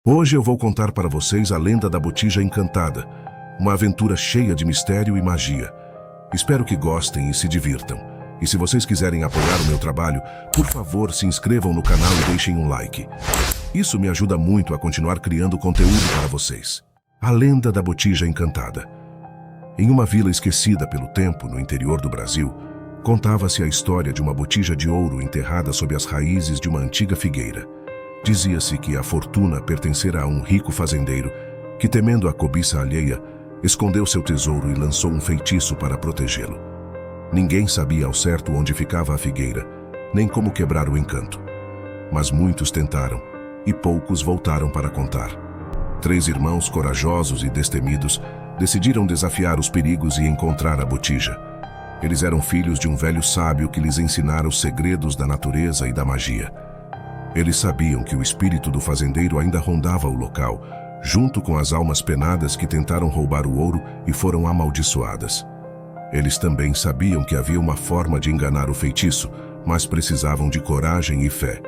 Hoje eu vou contar para vocês a lenda da Botija Encantada, uma aventura cheia de mistério e magia. Espero que gostem e se divirtam. E se vocês quiserem apoiar o meu trabalho, por favor, se inscrevam no canal e deixem um like. Isso me ajuda muito a continuar criando conteúdo para vocês. A lenda da Botija Encantada. Em uma vila esquecida pelo tempo no interior do Brasil, contava-se a história de uma botija de ouro enterrada sob as raízes de uma antiga figueira. Dizia-se que a fortuna pertencera a um rico fazendeiro que, temendo a cobiça alheia, escondeu seu tesouro e lançou um feitiço para protegê-lo. Ninguém sabia ao certo onde ficava a figueira, nem como quebrar o encanto. Mas muitos tentaram, e poucos voltaram para contar. 3 irmãos corajosos e destemidos decidiram desafiar os perigos e encontrar a botija. Eles eram filhos de um velho sábio que lhes ensinara os segredos da natureza e da magia. Eles sabiam que o espírito do fazendeiro ainda rondava o local, junto com as almas penadas que tentaram roubar o ouro e foram amaldiçoadas. Eles também sabiam que havia uma forma de enganar o feitiço, mas precisavam de coragem e fé.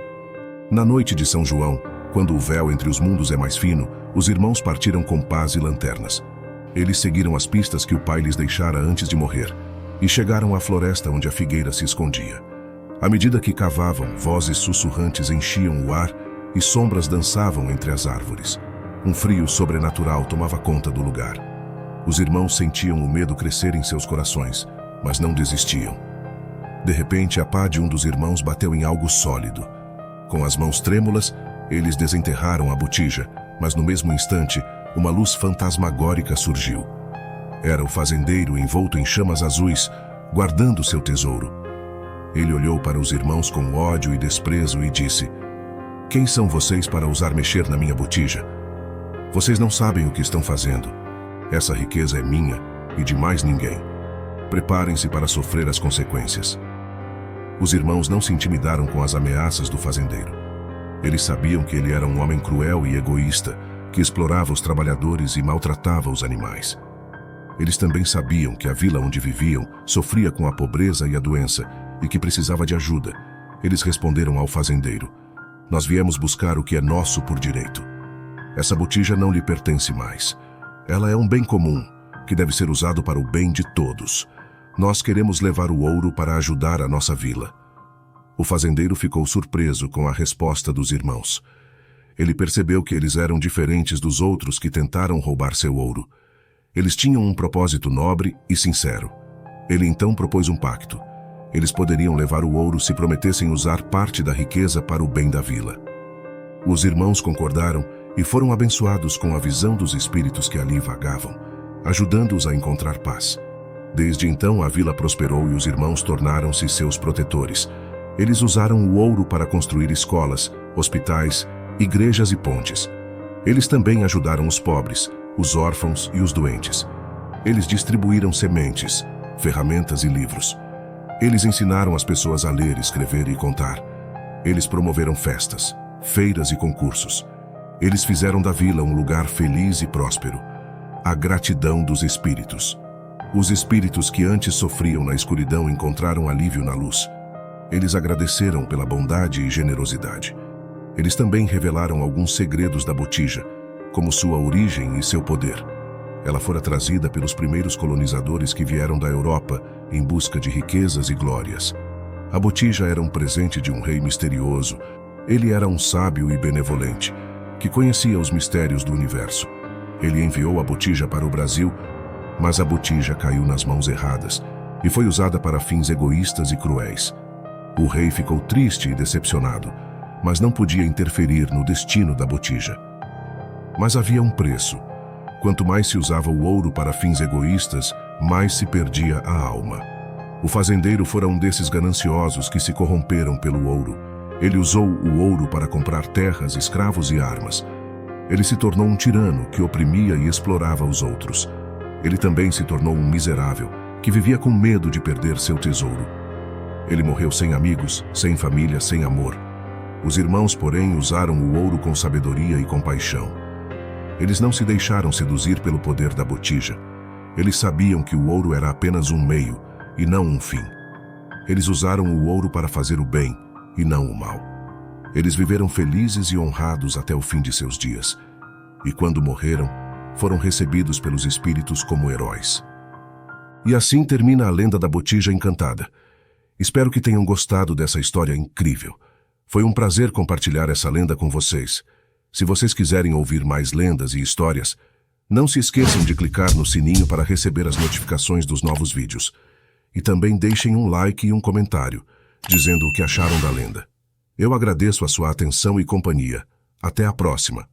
Na noite de São João, quando o véu entre os mundos é mais fino, os irmãos partiram com pás e lanternas. Eles seguiram as pistas que o pai lhes deixara antes de morrer e chegaram à floresta onde a figueira se escondia. À medida que cavavam, vozes sussurrantes enchiam o ar e sombras dançavam entre as árvores. Um frio sobrenatural tomava conta do lugar. Os irmãos sentiam o medo crescer em seus corações, mas não desistiam. De repente, a pá de um dos irmãos bateu em algo sólido. Com as mãos trêmulas, eles desenterraram a botija, mas no mesmo instante, uma luz fantasmagórica surgiu. Era o fazendeiro envolto em chamas azuis, guardando seu tesouro. Ele olhou para os irmãos com ódio e desprezo e disse: "Quem são vocês para ousar mexer na minha botija? Vocês não sabem o que estão fazendo. Essa riqueza é minha e de mais ninguém. Preparem-se para sofrer as consequências." Os irmãos não se intimidaram com as ameaças do fazendeiro. Eles sabiam que ele era um homem cruel e egoísta, que explorava os trabalhadores e maltratava os animais. Eles também sabiam que a vila onde viviam sofria com a pobreza e a doença e que precisava de ajuda. Eles responderam ao fazendeiro: "Nós viemos buscar o que é nosso por direito. Essa botija não lhe pertence mais. Ela é um bem comum, que deve ser usado para o bem de todos. Nós queremos levar o ouro para ajudar a nossa vila." O fazendeiro ficou surpreso com a resposta dos irmãos. Ele percebeu que eles eram diferentes dos outros que tentaram roubar seu ouro. Eles tinham um propósito nobre e sincero. Ele então propôs um pacto. Eles poderiam levar o ouro se prometessem usar parte da riqueza para o bem da vila. Os irmãos concordaram e foram abençoados com a visão dos espíritos que ali vagavam, ajudando-os a encontrar paz. Desde então a vila prosperou e os irmãos tornaram-se seus protetores. Eles usaram o ouro para construir escolas, hospitais, igrejas e pontes. Eles também ajudaram os pobres, os órfãos e os doentes. Eles distribuíram sementes, ferramentas e livros. Eles ensinaram as pessoas a ler, escrever e contar. Eles promoveram festas, feiras e concursos. Eles fizeram da vila um lugar feliz e próspero. A gratidão dos espíritos. Os espíritos que antes sofriam na escuridão encontraram alívio na luz. Eles agradeceram pela bondade e generosidade. Eles também revelaram alguns segredos da botija, como sua origem e seu poder. Ela fora trazida pelos primeiros colonizadores que vieram da Europa em busca de riquezas e glórias. A botija era um presente de um rei misterioso. Ele era um sábio e benevolente, que conhecia os mistérios do universo. Ele enviou a botija para o Brasil, mas a botija caiu nas mãos erradas e foi usada para fins egoístas e cruéis. O rei ficou triste e decepcionado, mas não podia interferir no destino da botija. Mas havia um preço. Quanto mais se usava o ouro para fins egoístas, mais se perdia a alma. O fazendeiro fora um desses gananciosos que se corromperam pelo ouro. Ele usou o ouro para comprar terras, escravos e armas. Ele se tornou um tirano que oprimia e explorava os outros. Ele também se tornou um miserável que vivia com medo de perder seu tesouro. Ele morreu sem amigos, sem família, sem amor. Os irmãos, porém, usaram o ouro com sabedoria e compaixão. Eles não se deixaram seduzir pelo poder da botija. Eles sabiam que o ouro era apenas um meio e não um fim. Eles usaram o ouro para fazer o bem e não o mal. Eles viveram felizes e honrados até o fim de seus dias. E quando morreram, foram recebidos pelos espíritos como heróis. E assim termina a lenda da Botija Encantada. Espero que tenham gostado dessa história incrível. Foi um prazer compartilhar essa lenda com vocês. Se vocês quiserem ouvir mais lendas e histórias, não se esqueçam de clicar no sininho para receber as notificações dos novos vídeos. E também deixem um like e um comentário, dizendo o que acharam da lenda. Eu agradeço a sua atenção e companhia. Até a próxima.